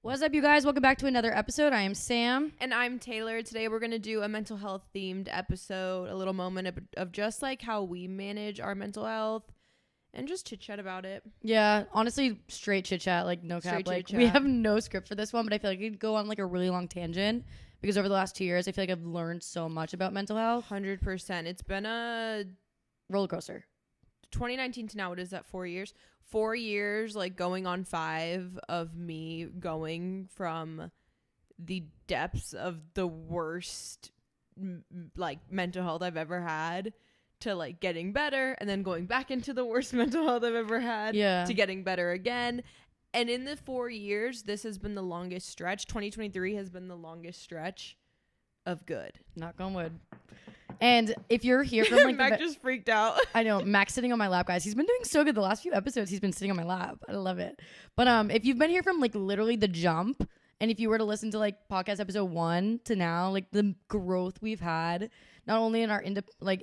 What's up, you guys? Welcome back to another episode. I am Sam. And I'm Taylor. Today we're going to do a mental health themed episode, a little moment of just like how we manage our mental health and just chit chat about it. Yeah, honestly, straight chit chat, like no cap. Like chit-chat. we have no script for this one, but I feel like we could go on like a really long tangent because over the last 2 years, I feel like I've learned so much about mental health. 100%. It's been a Roller coaster. 2019 to now, what is that, 4 years? 4 years, like going on 5 of me going from the depths of the worst like mental health I've ever had to like getting better, and then going back into the worst mental health I've ever had to getting better again. And in the 4 years, this has been the longest stretch. 2023 has been the longest stretch of good. Knock on wood. And if you're here from like Mac just freaked out. I know, Mac's sitting on my lap, guys. He's been doing so good the last few episodes. He's been sitting on my lap. I love it. But if you've been here from like literally the jump, and if you were to listen to like podcast episode 1 to now, like the growth we've had, not only in our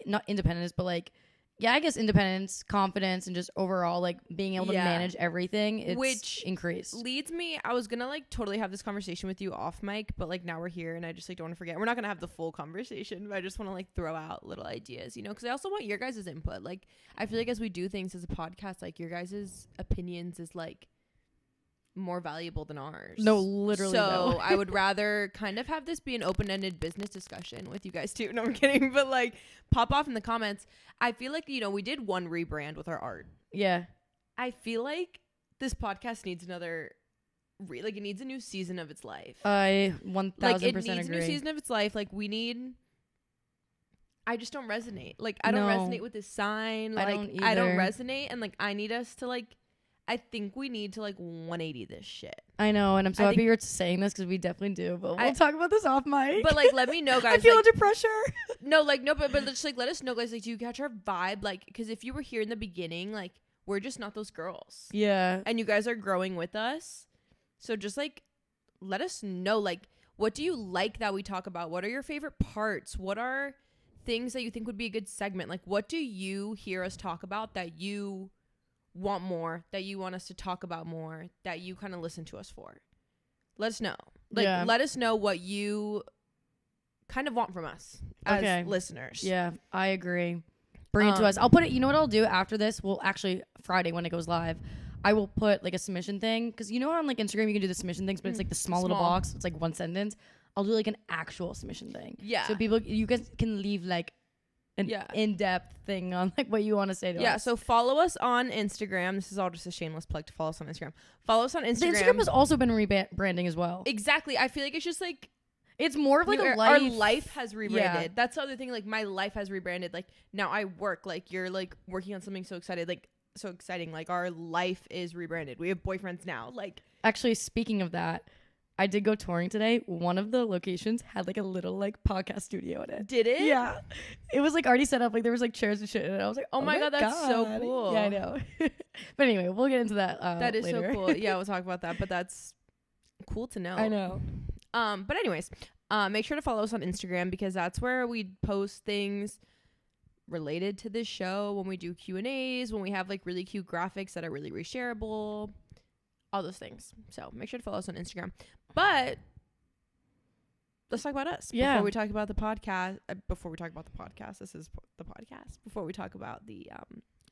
not independence, but like I guess independence, confidence, and just overall like being able to manage everything, it's which increased. Leads me, I was gonna like totally have this conversation with you off mic, but like now we're here and I just like don't want to forget. We're not gonna have the full conversation, but I just want to like throw out little ideas, you know, because I also want your guys' input. Like I feel like as we do things as a podcast, like your guys' opinions is like more valuable than ours. No, literally. So I would rather kind of have this be an open-ended business discussion with you guys too. No, I'm kidding. But like pop off in the comments. I feel like, you know, we did one rebrand with our art. Yeah. I feel like this podcast needs another it needs a new season of its life. I 1000% like it agree. needs a new season of its life. Like I just don't resonate. Like I don't resonate with this sign. Like I don't resonate, and like I need us to like I think we need to like 180 this shit. I know, and I'm so happy you're saying this because we definitely do, but we'll talk about this off mic. But like, let me know, guys. I feel like, under pressure. but just like let us know, guys. Like, do you catch our vibe? Like, because if you were here in the beginning, like, we're just not those girls. Yeah. And you guys are growing with us, so just like, let us know. Like, what do you like that we talk about? What are your favorite parts? What are things that you think would be a good segment? Like, what do you hear us talk about that you want more, that you want us to talk about more, that you kind of listen to us for? Let us know. Like, let us know what you kind of want from us as listeners. Yeah, I agree. Bring it to us. I'll put it, you know what I'll do after this? Well, actually, Friday when it goes live, I will put like a submission thing, because you know on like Instagram you can do the submission things, but it's like the small little box. It's like one sentence. I'll do like an actual submission thing. Yeah. So you guys can leave like an in-depth thing on like what you want to say to us. Yeah, so follow us on Instagram. This is all just a shameless plug to follow us on Instagram. Follow us on Instagram. The Instagram has also been rebranding as well. Exactly. I feel like it's just like it's more of like a life. Our life has rebranded. Yeah. That's the other thing. Like my life has rebranded. Like now I work. Like you're like working on something so exciting. Like our life is rebranded. We have boyfriends now. Like actually, speaking of that, I did go touring today. One of the locations had like a little like podcast studio in it. Did it? Yeah. It was like already set up. Like there was like chairs and shit. And I was like, oh my God, that's so cool. Yeah, I know. But anyway, we'll get into that that is later. So cool. Yeah, we'll talk about that. But that's cool to know. I know. But anyways, make sure to follow us on Instagram, because that's where we post things related to this show, when we do Q&As, when we have like really cute graphics that are really reshareable, all those things. So make sure to follow us on Instagram. But let's talk about us. Yeah. Before we talk about the podcast. This is the podcast. Before we talk about the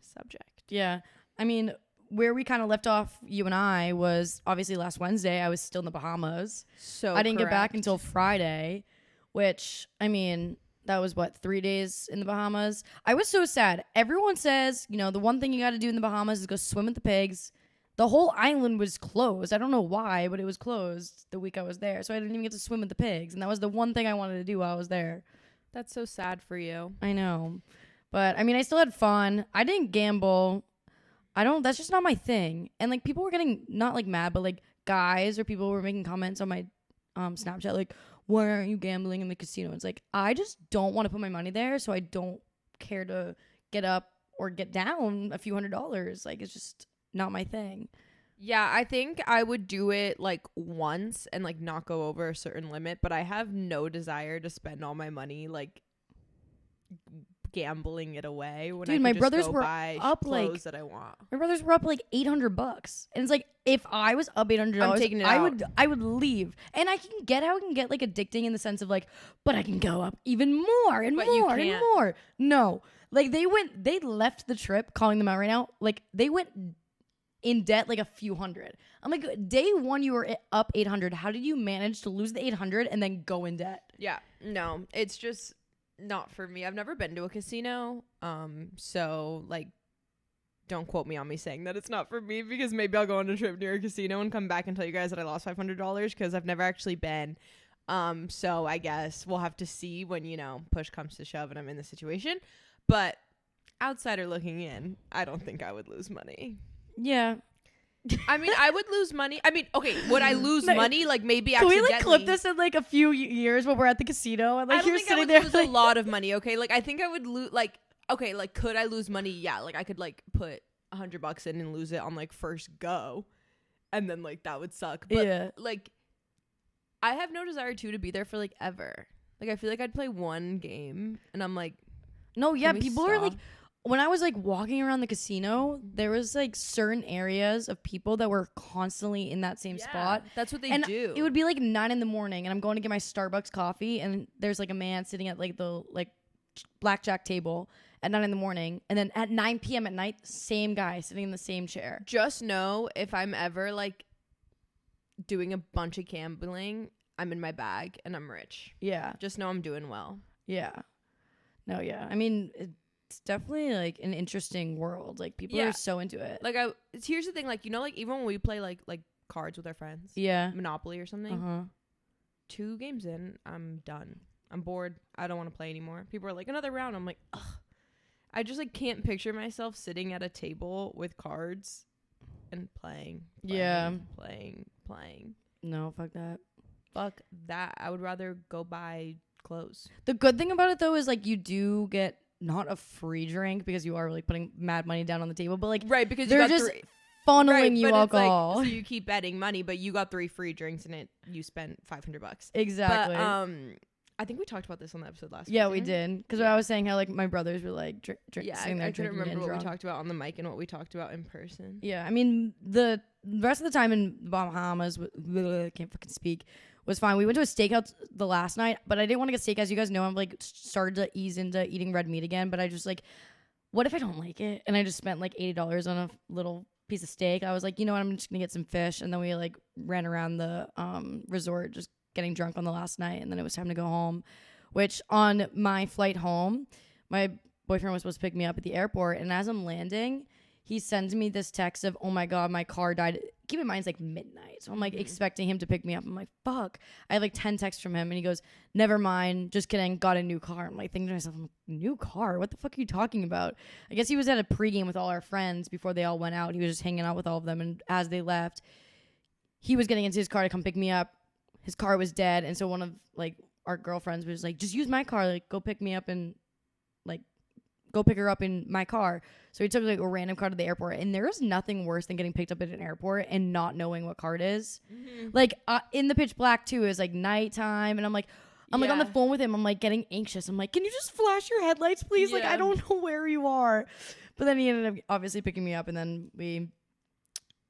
subject. Yeah. I mean, where we kind of left off, you and I, was obviously last Wednesday. I was still in the Bahamas. So I didn't get back until Friday, which, I mean, that was 3 days in the Bahamas. I was so sad. Everyone says, you know, the one thing you got to do in the Bahamas is go swim with the pigs. The whole island was closed. I don't know why, but it was closed the week I was there. So I didn't even get to swim with the pigs. And that was the one thing I wanted to do while I was there. That's so sad for you. I know. But, I mean, I still had fun. I didn't gamble. That's just not my thing. And, like, people were getting, not, like, mad, but, like, guys or people were making comments on my Snapchat, like, why aren't you gambling in the casino? It's like, I just don't want to put my money there, so I don't care to get up or get down a few $100s. Like, it's just not my thing. Yeah, I think I would do it like once and like not go over a certain limit, but I have no desire to spend all my money like gambling it away when Dude, I my could just brothers go were buy up, clothes like- that I want. My brothers were up like $800, and it's like if I was up $800, I'm taking it I out. would leave, and I can get how it can get like addicting in the sense of like, but I can go up even more and But you more and can't. more. No, like they left the trip. Calling them out right now, like they went in debt like a few hundred. I'm like, day one you were up 800. How did you manage to lose the 800 and then go in debt? Yeah, no, it's just not for me. I've never been to a casino, so like, don't quote me on me saying that it's not for me, because maybe I'll go on a trip near a casino and come back and tell you guys that I lost $500 because I've never actually been. So I guess we'll have to see when, you know, push comes to shove and I'm in the situation. But outsider looking in, I don't think I would lose money. Yeah. I mean, I would lose money. I mean, okay, would I lose Like, money? Like maybe Can accidentally. we like clip this in like a few years when we're at the casino and like I don't you're think I sitting would there lose like, a lot of money. Okay, like I think I would lose. Like, okay, like could I lose money? Yeah, like I could like put $100 in and lose it on like first go, and then like that would suck. But yeah. like, I have no desire to be there for like ever. Like I feel like I'd play one game and I'm like, No, yeah, can we people are like, stop? when I was like walking around the casino, there was like certain areas of people that were constantly in that same spot. That's what they And do. it would be like 9 a.m. and I'm going to get my Starbucks coffee, and there's like a man sitting at like the like blackjack table at 9 a.m, and then at 9 p.m. at night, same guy sitting in the same chair. Just know if I'm ever like doing a bunch of gambling, I'm in my bag and I'm rich. Yeah, Just know I'm doing well. yeah, no, yeah. I mean, it's definitely like an interesting world. Like people Yeah. are so into it. Like here's the thing, like, you know, like even when we play like cards with our friends, Yeah. Monopoly or something, 2 games in, I'm done. I'm bored. I don't want to play anymore. People are like, another round. I'm like, ugh. I just like can't picture myself sitting at a table with cards and playing. Yeah. Playing. No, fuck that. Fuck that. I would rather go buy clothes. The good thing about it though is like you do get not a free drink because you are like putting mad money down on the table, but like Right, because they're you got just 3. funneling Right, you but it's like, alcohol. so you keep betting money, but you got 3 free drinks and you spent $500. Exactly. But I think we talked about this on the episode last week. yeah, we didn't did. Because Yeah. I was saying how like my brothers were like Yeah, sitting there I couldn't drinking remember and what drunk. we talked about on the mic and what we talked about in person. Yeah, I mean the rest of the time in Bahamas, I can't fucking speak, was fine. We went to a steakhouse the last night, but I didn't want to get steak. As you guys know, I'm like started to ease into eating red meat again. But I just like, what if I don't like it? And I just spent like $80 on a little piece of steak. I was like, you know what? I'm just gonna get some fish, and then we like ran around the resort just getting drunk on the last night, and then it was time to go home. Which on my flight home, my boyfriend was supposed to pick me up at the airport, and as I'm landing, he sends me this text of, oh my God, my car died. Keep in mind, it's like midnight. So I'm like expecting him to pick me up. I'm like, fuck. I have like 10 texts from him, and he goes, never mind, just kidding, got a new car. I'm like thinking to myself, new car? What the fuck are you talking about? I guess he was at a pregame with all our friends before they all went out. He was just hanging out with all of them, and as they left, he was getting into his car to come pick me up. His car was dead, and so one of like our girlfriends was like, just use my car, like go pick me up and like go pick her up in my car. So he took like a random car to the airport, and there is nothing worse than getting picked up at an airport and not knowing what car it is. Like in the pitch black too, is like nighttime, and I'm like on the phone with him, I'm like getting anxious. I'm like, can you just flash your headlights, please? Like I don't know where you are. But then he ended up obviously picking me up, and then we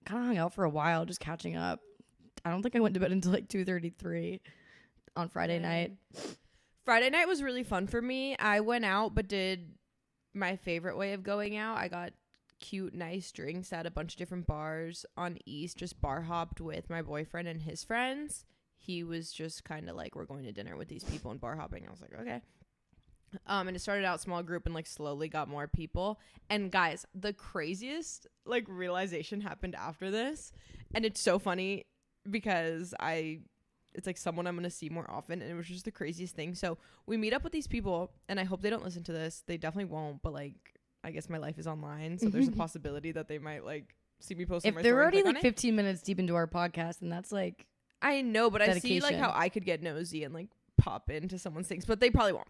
kind of hung out for a while, just catching up. I don't think I went to bed until like 2:33 on Friday night. Friday night was really fun for me. I went out, but did my favorite way of going out. I got cute, nice drinks at a bunch of different bars on East, just bar hopped with my boyfriend and his friends. He was just kind of like, we're going to dinner with these people and bar hopping. I was like, okay. And it started out small group and like slowly got more people. And guys, the craziest like realization happened after this. And it's so funny because it's like someone I'm going to see more often. And it was just the craziest thing. So we meet up with these people, and I hope they don't listen to this. They definitely won't. But like, I guess my life is online. So there's a possibility that they might like see me post on my If they're story and already click like on it. 15 minutes deep into our podcast, and that's like, I know, but I see like dedication. how I could get nosy and like pop into someone's things, but they probably won't.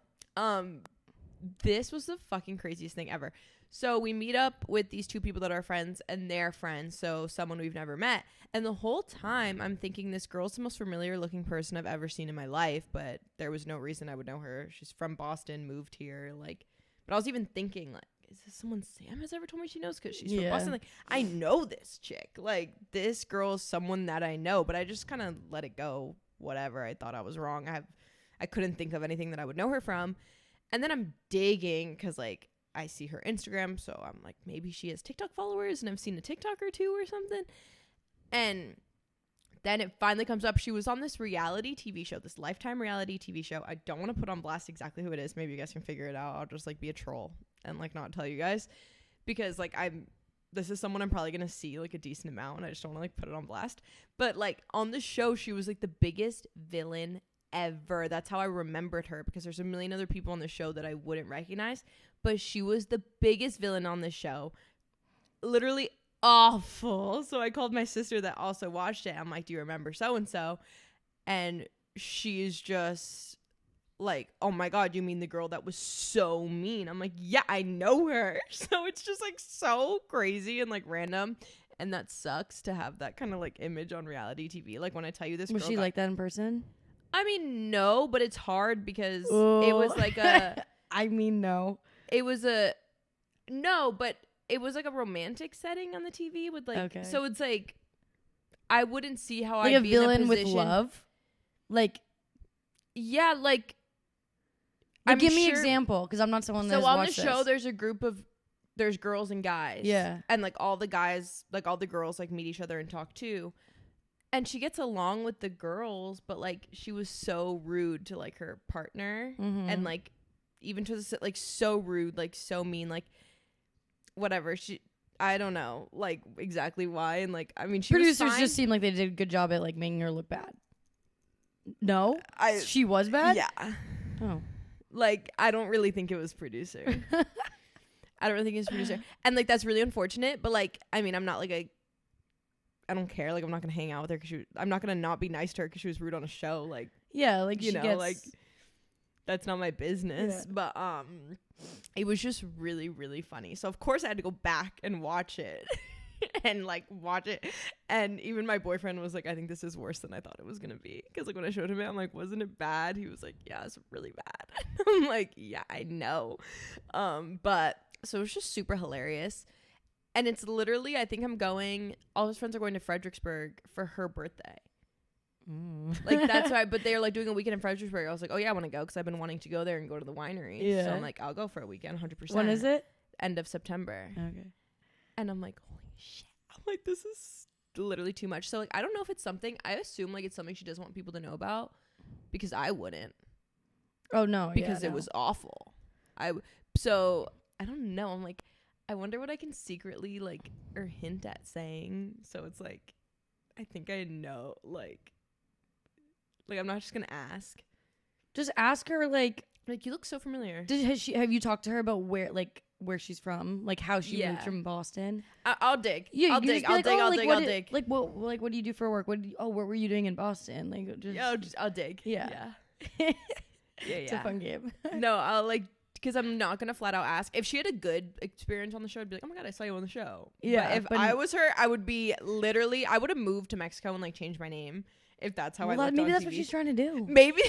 This was the fucking craziest thing ever. So we meet up with these 2 people that are friends and their friends, so someone we've never met. And the whole time I'm thinking this girl's the most familiar looking person I've ever seen in my life, but there was no reason I would know her. She's from Boston, moved here, like But I was even thinking, like, is this someone Sam has ever told me she knows? Because she's from Yeah. Boston. Like, I know this chick. Like, this girl is someone that I know. But I just kind of let it go. Whatever. I thought I was wrong. I couldn't think of anything that I would know her from. And then I'm digging because, like, I see her Instagram. So I'm like, maybe she has TikTok followers. And I've seen a TikTok or two or something. And then it finally comes up. She was on this reality TV show, this Lifetime reality TV show. I don't want to put on blast exactly who it is. Maybe you guys can figure it out. I'll just like be a troll and like not tell you guys, because like this is someone I'm probably going to see like a decent amount, and I just don't want to like put it on blast. But like on the show, she was like the biggest villain ever. That's how I remembered her, because there's a million other people on the show that I wouldn't recognize, but she was the biggest villain on the show. Literally awful. So I called my sister that also watched it. I'm like, do you remember so and so? And she's just like, oh my god, you mean the girl that was so mean? I'm like, yeah, I know her. So it's just like so crazy and like random, and that sucks to have that kind of like image on reality TV. Like when I tell you this, Was she like that in person? I mean, no, but it's hard because it was like a I mean, no. It was a no, but it was like a romantic setting on the TV with like, okay. So it's like, I wouldn't see how like I'd a be villain in a with position. love. Like, yeah, like give me an example, because I'm not someone that's so on the watched show. this. There's girls and guys. Yeah, and like all the guys, like all the girls, like meet each other and talk too. And she gets along with the girls, but like she was so rude to like her partner, and like even to the like so rude, like so mean, like. Whatever, I don't know like exactly why, and like I mean producers just seemed like they did a good job at like making her look bad. No, she was bad. Yeah. Oh, like I don't really think it was producer. I don't really think it was producer, and like that's really unfortunate. But like I mean, I'm not like I don't care. Like I'm not gonna hang out with her because I'm not gonna not be nice to her because she was rude on a show. Like yeah, like you know, like that's not my business. Yeah. But it was just really, really funny. So of course I had to go back and watch it and like watch it. And even my boyfriend was like, I think this is worse than I thought it was going to be. Because like when I showed him it, I'm like, wasn't it bad? He was like, yeah, it's really bad. I'm like, yeah, I know. But so it was just super hilarious. And it's literally, I think all his friends are going to Fredericksburg for her birthday. Like that's why, but they're like doing a weekend in Fredericksburg. I was like, oh yeah, I want to go because I've been wanting to go there and go to the winery. Yeah. So I'm like, I'll go for a weekend, 100%. When is it? End of September. Okay. And I'm like, holy shit! I'm like, this is literally too much. So like, I don't know if it's something. I assume like it's something she doesn't want people to know about, because I wouldn't. Oh no, because it was awful. So I don't know. I'm like, I wonder what I can secretly like or hint at saying. So it's like, I think I know like. Like, I'm not just going to ask. Just ask her, like, you look so familiar. Have you talked to her about where she's from? Like, how she moved from Boston? I'll dig. Yeah, I'll dig. I'll dig. Like, what do you do for work? What were you doing in Boston? Like, I'll dig. Yeah. Yeah. It's a fun game. No, I'll, like, because I'm not going to flat out ask. If she had a good experience on the show, I'd be like, oh my God, I saw you on the show. Yeah. But if I was her, I would be literally, I would have moved to Mexico and, like, changed my name. If that's how I looked maybe on that's TV. what she's trying to do. Maybe.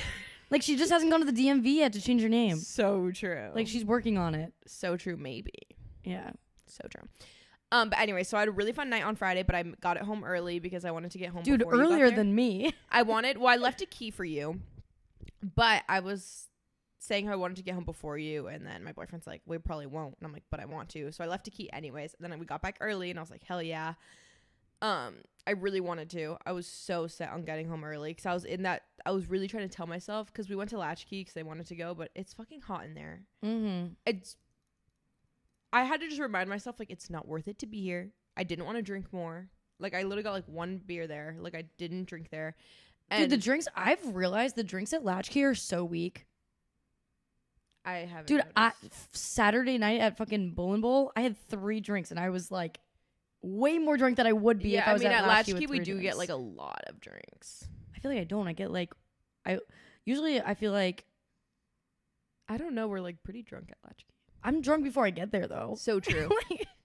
Like, she just hasn't gone to the DMV yet to change her name. So true. Like, she's working on it. So true. Maybe. Yeah. So true. But anyway, so I had a really fun night on Friday, but I got it home early because I wanted to get home. Dude, before earlier you got there. than me. I left a key for you, but I was saying how I wanted to get home before you, and then my boyfriend's like, we probably won't. And I'm like, but I want to. So I left a key anyways. And then we got back early, and I was like, hell yeah. I really wanted to. I was so set on getting home early because I was really trying to tell myself, because we went to Latchkey because they wanted to go, but it's fucking hot in there. I had to just remind myself, like, it's not worth it to be here. I didn't want to drink more. Like, I literally got like one beer there. Like, I didn't drink there. And dude, I've realized the drinks at Latchkey are so weak. I haven't. Dude, Saturday night at fucking Bull and Bowl, I had 3 drinks and I was like way more drunk than I would be if I was at Latchkey. We do get like a lot of drinks. I feel like I don't. I get like, I feel like, I don't know. We're like pretty drunk at Latchkey. I'm drunk before I get there though. So true.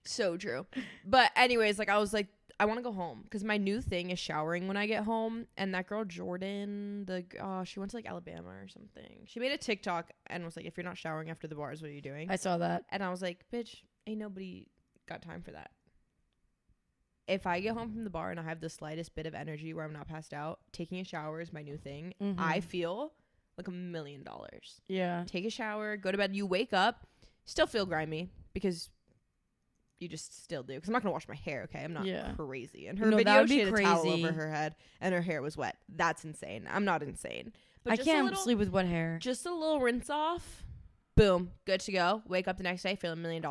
So true. But anyways, like I was like, I want to go home because my new thing is showering when I get home. And that girl Jordan, she went to like Alabama or something. She made a TikTok and was like, if you're not showering after the bars, what are you doing? I saw that. And I was like, bitch, ain't nobody got time for that. If I get home from the bar and I have the slightest bit of energy where I'm not passed out, taking a shower is my new thing. Mm-hmm. I feel like $1 million. Yeah. Take a shower, go to bed. You wake up, still feel grimy because you just still do. Because I'm not going to wash my hair, okay? I'm not crazy. And her video, she had a towel over her head and her hair was wet. That's insane. I'm not insane. But I can't sleep with wet hair. Just a little rinse off. Boom. Good to go. Wake up the next day, feel $1 million.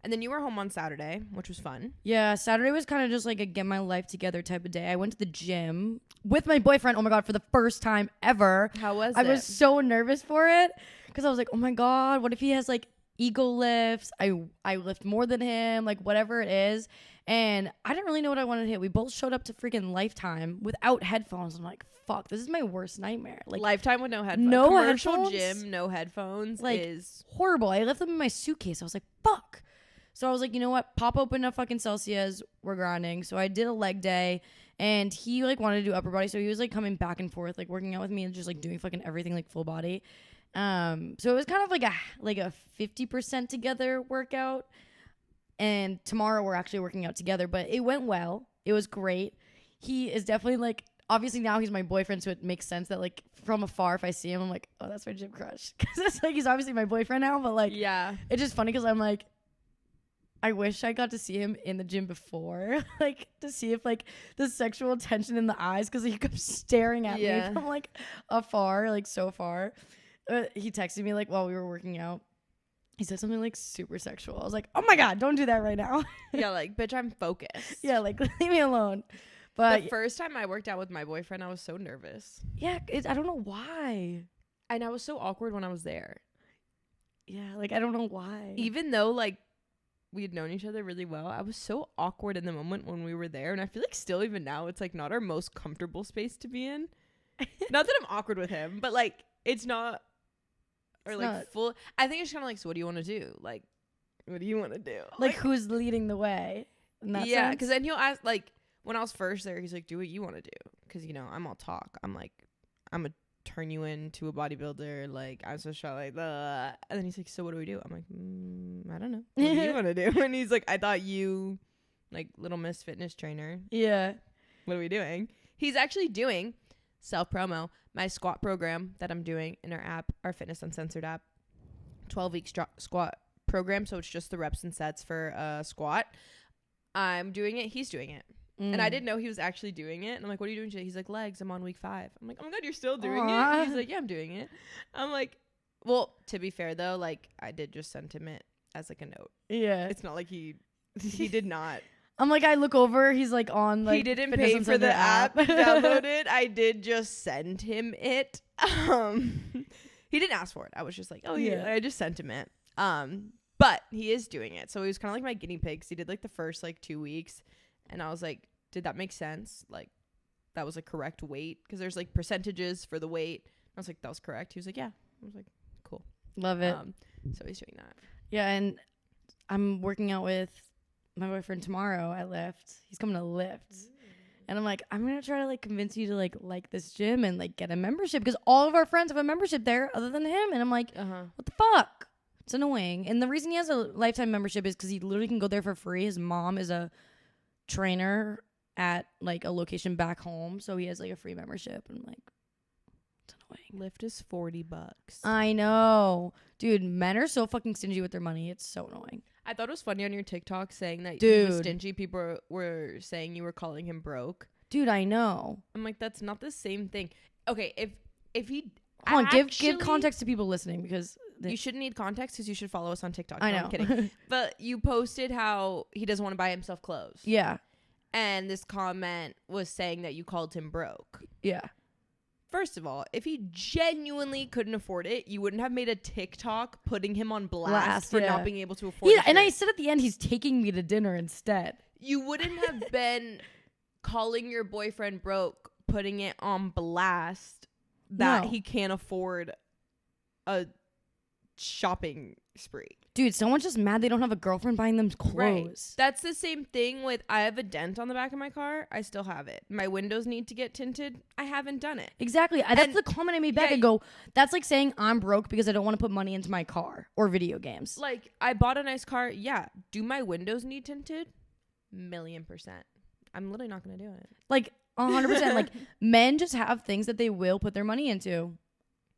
And then you were home on Saturday, which was fun. Yeah, Saturday was kind of just like a get my life together type of day. I went to the gym with my boyfriend. Oh my God, for the first time ever. How was it? I was so nervous for it because I was like, oh my God, what if he has like ego lifts? I lift more than him, like whatever it is. And I didn't really know what I wanted to hit. We both showed up to freaking Lifetime without headphones. I'm like, fuck, this is my worst nightmare. Like Lifetime with no headphones. No Commercial headphones? gym, no headphones Like, is horrible. I left them in my suitcase. I was like, fuck. So I was like, you know what? Pop open a fucking Celsius. We're grinding. So I did a leg day, and he like wanted to do upper body. So he was like coming back and forth, like working out with me and just like doing fucking everything like full body. So it was kind of like a 50% together workout. And tomorrow we're actually working out together, but it went well. It was great. He is definitely like, obviously now he's my boyfriend, so it makes sense that like from afar, if I see him, I'm like, oh, that's my gym crush. Cause it's like, he's obviously my boyfriend now, but like, yeah, it's just funny. Cause I'm like, I wish I got to see him in the gym before, like to see if like the sexual tension in the eyes, because he kept staring at me from like afar, like so far. He texted me like while we were working out. He said something like super sexual. I was like, oh my God, don't do that right now. Yeah, like, bitch, I'm focused. Yeah, like leave me alone. But the first time I worked out with my boyfriend, I was so nervous. Yeah, I don't know why. And I was so awkward when I was there. Yeah, like I don't know why. Even though like we had known each other really well, I was so awkward in the moment when we were there. And I feel like still even now, it's like not our most comfortable space to be in. Not that I'm awkward with him, but like it's not, or it's like not full. I think it's kind of like, so what do you want to do? Like, what do you want to do? Like who's leading the way? Yeah, because then he'll ask, like when I was first there, he's like, do what you want to do. Because, you know, I'm all talk. I'm like, I'm going to turn you into a bodybuilder. Like, I'm so shy, like, and then he's like, so what do we do? I'm like, I don't know. What do you want to do? And he's like, I thought you, like, Little Miss Fitness Trainer. Yeah. What are we doing? He's actually doing self-promo, my squat program that I'm doing in our app, our Fitness Uncensored app, 12-week squat program. So it's just the reps and sets for a squat. I'm doing it. He's doing it. And I didn't know he was actually doing it. And I'm like, what are you doing today? He's like, legs. I'm on week 5. I'm like, oh my God, you're still doing it? He's like, yeah, I'm doing it. I'm like, well, to be fair though, like I did just send him it as like a note. Yeah. It's not like he did not. I'm like, I look over, he's like on like, he didn't pay for the app, download it. I did just send him it. He didn't ask for it. I was just like, oh yeah, I just sent him it. But he is doing it. So he was kind of like my guinea pig. He did like the first like 2 weeks. And I was like, did that make sense? Like, that was a correct weight? Because there's like percentages for the weight. I was like, that was correct. He was like, yeah. I was like, cool. Love it. So he's doing that. Yeah, and I'm working out with my boyfriend tomorrow at Lyft. He's coming to Lyft. And I'm like, I'm going to try to like convince you to like this gym and like get a membership. Because all of our friends have a membership there other than him. And I'm like, what the fuck? It's annoying. And the reason he has a lifetime membership is because he literally can go there for free. His mom is a trainer at like a location back home, so he has like a free membership. And I'm like, it's annoying. Lyft is $40. I know, dude. Men are so fucking stingy with their money. It's so annoying. I thought it was funny on your TikTok saying that he was stingy. People were saying you were calling him broke. Dude, I know. I'm like, that's not the same thing. Okay, if he hold on, give context to people listening, because you shouldn't need context because you should follow us on TikTok. I know. I'm kidding. But you posted how he doesn't want to buy himself clothes. Yeah. And this comment was saying that you called him broke. Yeah. First of all, if he genuinely couldn't afford it, you wouldn't have made a TikTok putting him on blast for not being able to afford it. And I said at the end, he's taking me to dinner instead. You wouldn't have been calling your boyfriend broke, putting it on blast that he can't afford a shopping spree. Dude, someone's just mad they don't have a girlfriend buying them clothes. Right. That's the same thing with, I have a dent on the back of my car. I still have it. My windows need to get tinted. I haven't done it. Exactly. That's the comment I made back. Yeah, I go, that's like saying I'm broke because I don't want to put money into my car or video games. Like, I bought a nice car. Yeah. Do my windows need tinted? 1,000,000%. I'm literally not going to do it. Like, 100%. Like, men just have things that they will put their money into.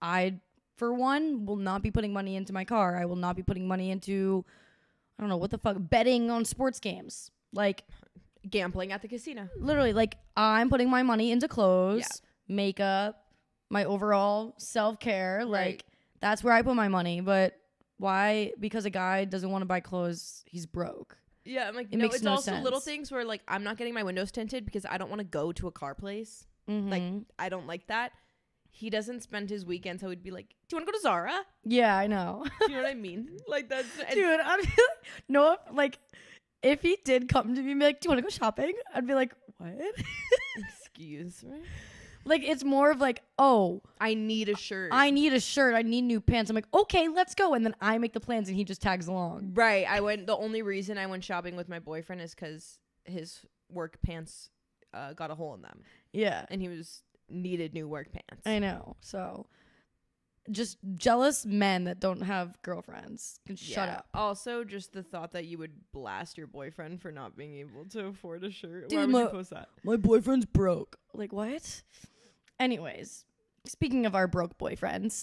I, for one, will not be putting money into my car. I will not be putting money into, I don't know, what the fuck, betting on sports games. Like, gambling at the casino. Literally, like, I'm putting my money into clothes, makeup, my overall self-care. Right. Like, that's where I put my money. But why? Because a guy doesn't want to buy clothes, he's broke. Yeah, I'm like, It no, makes it's no also sense. little things where, like, I'm not getting my windows tinted because I don't want to go to a car place. Mm-hmm. Like, I don't like that. He doesn't spend his weekends, so he'd be like, do you want to go to Zara? Yeah, I know. Do you know what I mean? Like, that's... Dude, I'd be like, no, like, if he did come to me and be like, do you want to go shopping? I'd be like, what? Excuse me? Like, it's more of like, oh, I need a shirt. I need a shirt. I need new pants. I'm like, okay, let's go. And then I make the plans and he just tags along. Right. The only reason I went shopping with my boyfriend is because his work pants got a hole in them. Yeah. And he needed new work pants. I know. So just jealous men that don't have girlfriends can shut up. Also, just the thought that you would blast your boyfriend for not being able to afford a shirt. Dude, Why would you post that? My boyfriend's broke. Like, what? Anyways, speaking of our broke boyfriends,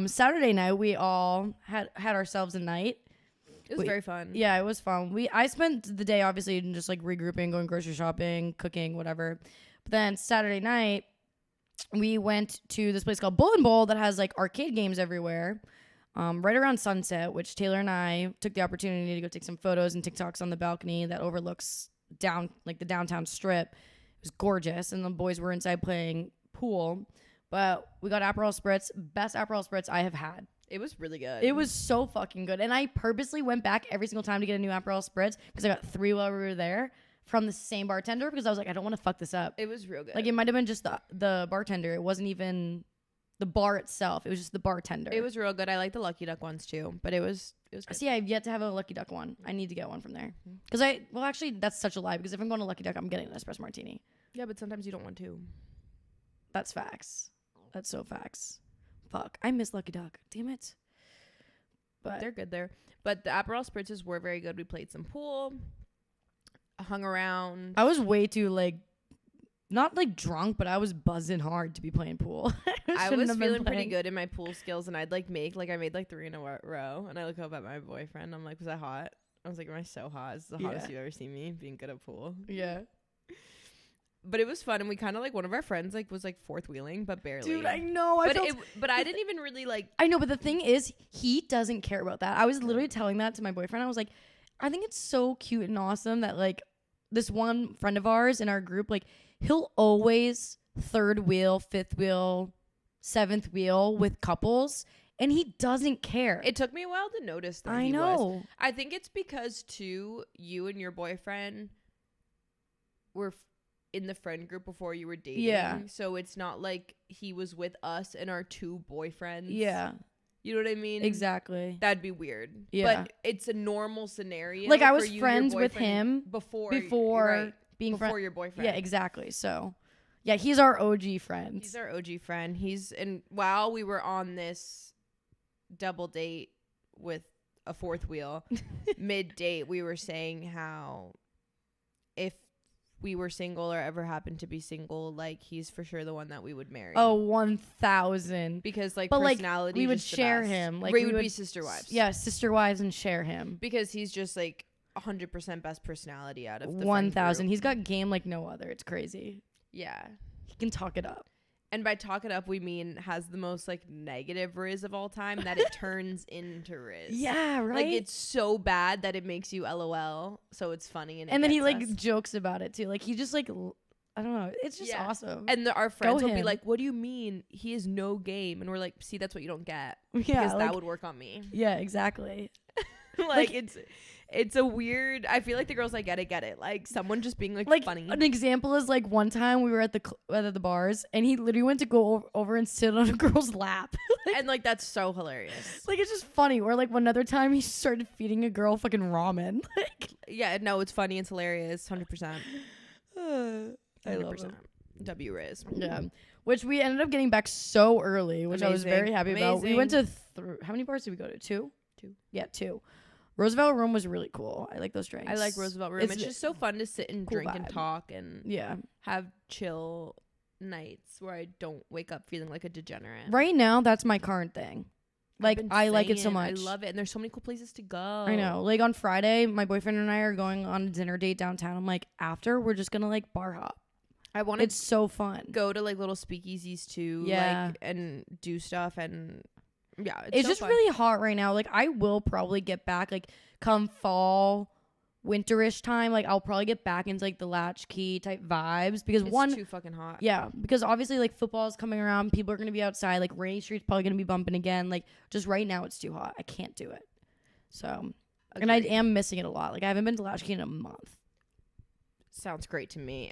Saturday night we all had ourselves a night. It was very fun. Yeah, it was fun. I spent the day obviously just like regrouping, going grocery shopping, cooking, whatever. But then Saturday night we went to this place called Bull and Bowl that has like arcade games everywhere. Right around sunset, which Taylor and I took the opportunity to go take some photos and TikToks on the balcony that overlooks the downtown strip. It was gorgeous, and the boys were inside playing pool. But we got Aperol Spritz, best Aperol Spritz I have had. It was really good. It was so fucking good. And I purposely went back every single time to get a new Aperol Spritz because I got 3 while we were there from the same bartender because I was like, I don't want to fuck this up. It was real good. Like, it might have been just the bartender. It wasn't even the bar itself. It was just the bartender. It was real good. I like the Lucky Duck ones too, but it was good. See, I've yet to have a Lucky Duck one. I need to get one from there. Because actually, that's such a lie because if I'm going to Lucky Duck, I'm getting an espresso martini. Yeah, but sometimes you don't want to. That's facts. That's so facts. Fuck. I miss Lucky Duck. Damn it. But they're good there. But the Aperol Spritzes were very good. We played some pool, hung around. I was way too, like, not like drunk, but I was buzzing hard to be playing pool. I was feeling pretty good in my pool skills, and I made 3 in a row. And I look up at my boyfriend. I'm like, was that hot? I was like, am I so hot? This is the hottest you've ever seen me being good at pool. Yeah. But it was fun, and we kind of like one of our friends was like fourth wheeling, but barely. Dude, I know. But I didn't even really like. I know, but the thing is, he doesn't care about that. I was literally telling that to my boyfriend. I was like, I think it's so cute and awesome that like this one friend of ours in our group, like he'll always third wheel, fifth wheel, seventh wheel with couples, and he doesn't care. It took me a while to notice that. I know. Was. I think it's because too, you and your boyfriend were in the friend group before you were dating. Yeah. So it's not like he was with us and our 2 boyfriends. Yeah. You know what I mean? Exactly. That'd be weird. Yeah. But it's a normal scenario. Like I was for you, friends your with him before being before your boyfriend. Yeah, exactly. So yeah, he's our OG friend. He's our OG friend. And while we were on this double date with a fourth wheel, mid date, we were saying how if we were single or ever happened to be single, like he's for sure the one that we would marry. Oh, 1,000. Because like but personality, like, we would just the share best. him. Like we would be sister wives. Yeah, sister wives and share him. Because he's just like 100% best personality out of the 1,000. He's got game like no other. It's crazy. Yeah, he can talk it up. And by talk it up, we mean has the most like negative Riz of all time that it turns into Riz. Yeah, right. Like it's so bad that it makes you LOL. So it's funny and then he like us. jokes about it too. Like he just like I don't know. It's just awesome. And our friends will be like, "What do you mean he has no game?" And we're like, "See, that's what you don't get. Yeah, because like, that would work on me." Yeah, exactly. like it's a weird. I feel like the girls that get it. Like someone just being like funny. An example is like one time we were at the bars and he literally went to go over and sit on a girl's lap. And like that's so hilarious. Like it's just funny. Or like one other time he started feeding a girl fucking ramen. Like yeah, no, it's funny. It's hilarious. 100%. I love it. W Riz. Yeah. Which we ended up getting back so early, which I was very happy about. We went to how many bars did we go to? Two. Yeah, 2. Roosevelt Room was really cool. I like those drinks. I like Roosevelt Room. It's just so fun to sit and cool drink vibe. and talk and yeah, have chill nights where I don't wake up feeling like a degenerate. Right now, that's my current thing. Like I like it so much. I love it, and there's so many cool places to go. I know. Like on Friday, my boyfriend and I are going on a dinner date downtown. I'm like, after we're just gonna like bar hop. I want to. It's so fun. Go to like little speakeasies too. Yeah, like, and do stuff and. Yeah, it's so just fun. really hot right now. Like I will probably get back like come fall, winterish time. Like I'll probably get back into like the latchkey type vibes because it's too fucking hot. Yeah, because obviously like football's coming around, people are gonna be outside. Like Rainy Street's probably gonna be bumping again. Like just right now it's too hot. I can't do it. So, Agreed. and I am missing it a lot. Like I haven't been to latchkey in a month. Sounds great to me.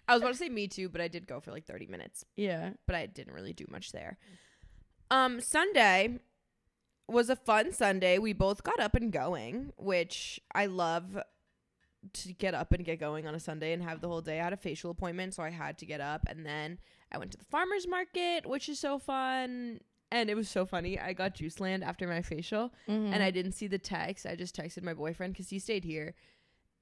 I was about to say me too, but I did go for like 30 minutes. Yeah, but I didn't really do much there. Sunday was a fun Sunday. We both got up and going, which I love to get up and get going on a Sunday and have the whole day. I had a facial appointment, so I had to get up. And then I went to the farmer's market, which is so fun. And it was so funny. I got Juice Land after my facial, and I didn't see the text. I just texted my boyfriend because he stayed here.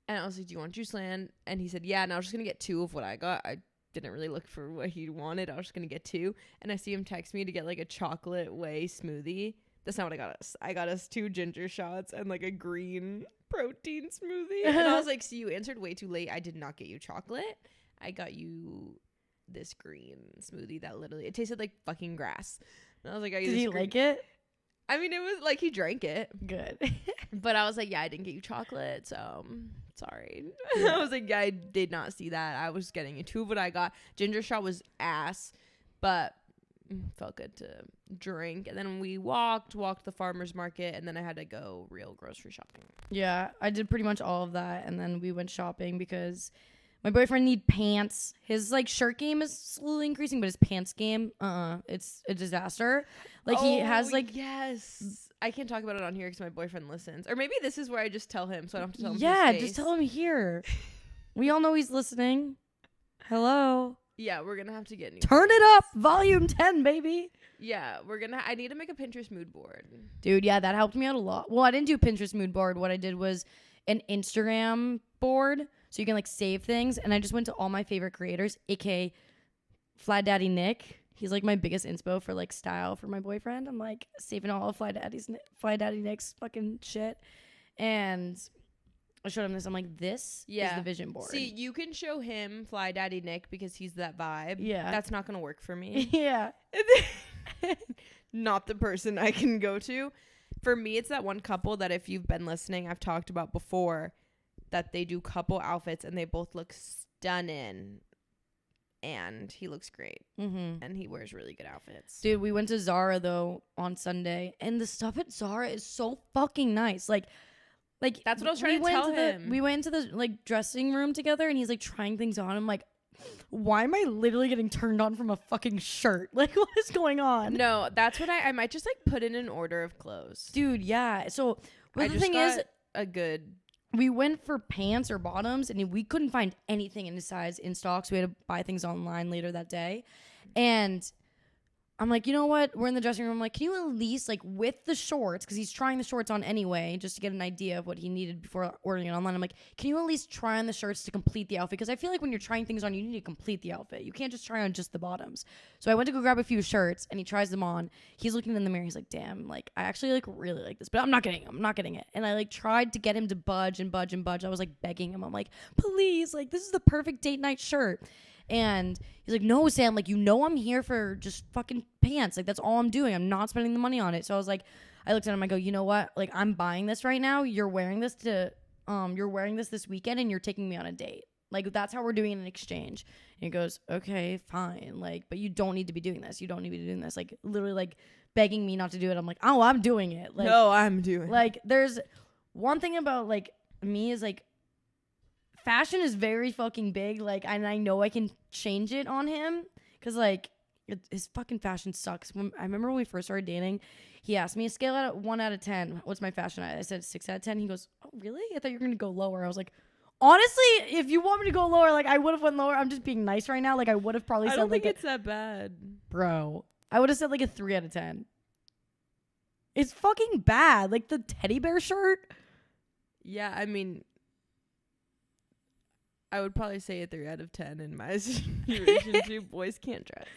And I was like, do you want Juice Land? And he said, yeah. And I was just going to get 2 of what I got. I didn't really look for what he wanted. I was just going to get 2. And I see him text me to get like a chocolate whey smoothie. That's not what I got us. I got us 2 ginger shots and like a green protein smoothie. And I was like, see, you answered way too late. I did not get you chocolate. I got you this green smoothie that literally, it tasted like fucking grass. And I was like, did he like it? I mean, it was like he drank it. Good. But I was like, yeah, I didn't get you chocolate, so sorry. Yeah. I was like, yeah, I did not see that. I was getting you 2 of what I got. Ginger shot was ass, but felt good to drink. And then we walked the farmer's market, and then I had to go real grocery shopping. Yeah, I did pretty much all of that, and then we went shopping because my boyfriend need pants. His like shirt game is slowly increasing, but his pants game, it's a disaster. Like he has like yes. I can't talk about it on here because my boyfriend listens. Or maybe this is where I just tell him, so I don't have to tell him. Yeah, just tell him here. We all know he's listening. Hello. Yeah, we're gonna have to get new. Turn it up, volume 10, baby. Yeah, I need to make a Pinterest mood board. Dude, yeah, that helped me out a lot. Well, I didn't do a Pinterest mood board. What I did was an Instagram board, so you can like save things. And I just went to all my favorite creators, aka Fly Daddy Nick. He's like my biggest inspo for like style for my boyfriend. I'm like saving all of Fly Daddy Nick's fucking shit. And I showed him this. I'm like, this is the vision board. See, you can show him Fly Daddy Nick because he's that vibe. Yeah. That's not going to work for me. Yeah. Not the person I can go to. For me, it's that one couple that if you've been listening, I've talked about before, that they do couple outfits and they both look stunning. And he looks great. Mm-hmm. And he wears really good outfits. Dude, we went to Zara, though, on Sunday. And the stuff at Zara is so fucking nice. Like that's what I was trying to tell him. We went into the like dressing room together and he's like trying things on. I'm like, why am I literally getting turned on from a fucking shirt? Like, what is going on? No, that's what I might just like put in an order of clothes. Dude, yeah. So the thing is, we went for pants or bottoms and we couldn't find anything in his size in stock. So we had to buy things online later that day. And I'm like, you know what? We're in the dressing room. I'm like, can you at least, like, with the shorts, because he's trying the shorts on anyway, just to get an idea of what he needed before ordering it online. I'm like, can you at least try on the shirts to complete the outfit? Because I feel like when you're trying things on, you need to complete the outfit. You can't just try on just the bottoms. So I went to go grab a few shirts, and he tries them on. He's looking in the mirror. He's like, damn, like, I actually, like, really like this, but I'm not getting it. And I, like, tried to get him to budge. I was, like, begging him. I'm like, please, like, this is the perfect date night shirt. And he's like, no, Sam, like, you know I'm here for just fucking pants. Like, that's all I'm doing. I'm not spending the money on it. So I was like, I looked at him, I go, you know what? Like, I'm buying this right now. You're wearing this this weekend and you're taking me on a date. Like, that's how we're doing an exchange. And he goes, okay, fine. Like, but you don't need to be doing this. You don't need to be doing this. Like, literally, like, begging me not to do it. I'm like, oh, I'm doing it. Like, no, I'm doing it. Like, there's one thing about like me is like fashion is very fucking big. Like, and I know I can change it on him because like his fucking fashion sucks. I remember when we first started dating, he asked me a scale out of 1 out of 10. What's my fashion? I said 6 out of 10. He goes, "Oh, really? I thought you were gonna go lower." I was like, honestly, if you want me to go lower, like I would have went lower. I'm just being nice right now. Like I would have probably I said don't like think it's that bad. bro. I would have said like a 3 out of 10. It's fucking bad. Like the teddy bear shirt. Yeah, I mean, I would probably say a 3 out of 10 in my situation. Boys can't dress.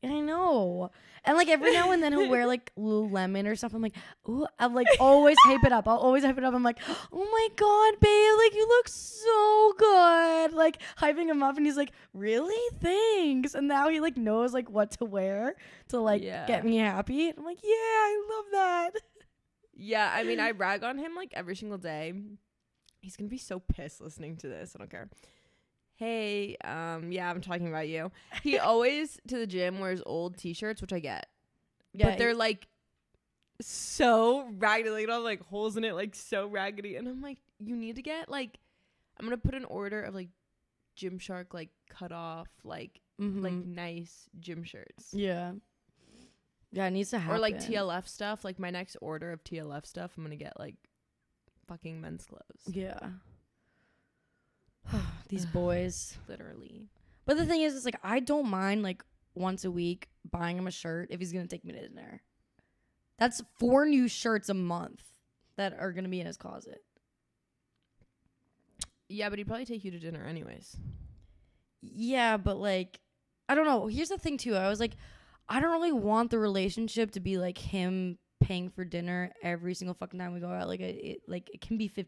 I know. And like every now and then he'll wear like Lululemon or something. I'm like, ooh, I'm like always hype it up. I'll always hype it up. I'm like, oh my God, babe, like you look so good. Like hyping him up and he's like, really? Thanks. And now he like knows like what to wear to like get me happy. And I'm like, yeah, I love that. Yeah, I mean, I rag on him like every single day. He's gonna be so pissed listening to this. I don't care. Hey, yeah, I'm talking about you. He always to the gym wears old t-shirts, which I get. Yeah, but they're like so raggedy, like, you know, like holes in it, like so raggedy. And I'm like, you need to get like, I'm gonna put an order of like Gymshark, like cut off, like nice gym shirts. Yeah. Yeah, it needs to happen. Or like TLF stuff. Like my next order of TLF stuff, I'm gonna get like fucking men's clothes. Yeah. These boys. Literally. But the thing is, it's like I don't mind like once a week buying him a shirt if he's gonna take me to dinner. That's 4 new shirts a month that are gonna be in his closet. Yeah, but he'd probably take you to dinner anyways. Yeah, but like I don't know. Here's the thing too. I was like, I don't really want the relationship to be like him paying for dinner every single fucking time we go out. Like it can be 50-50.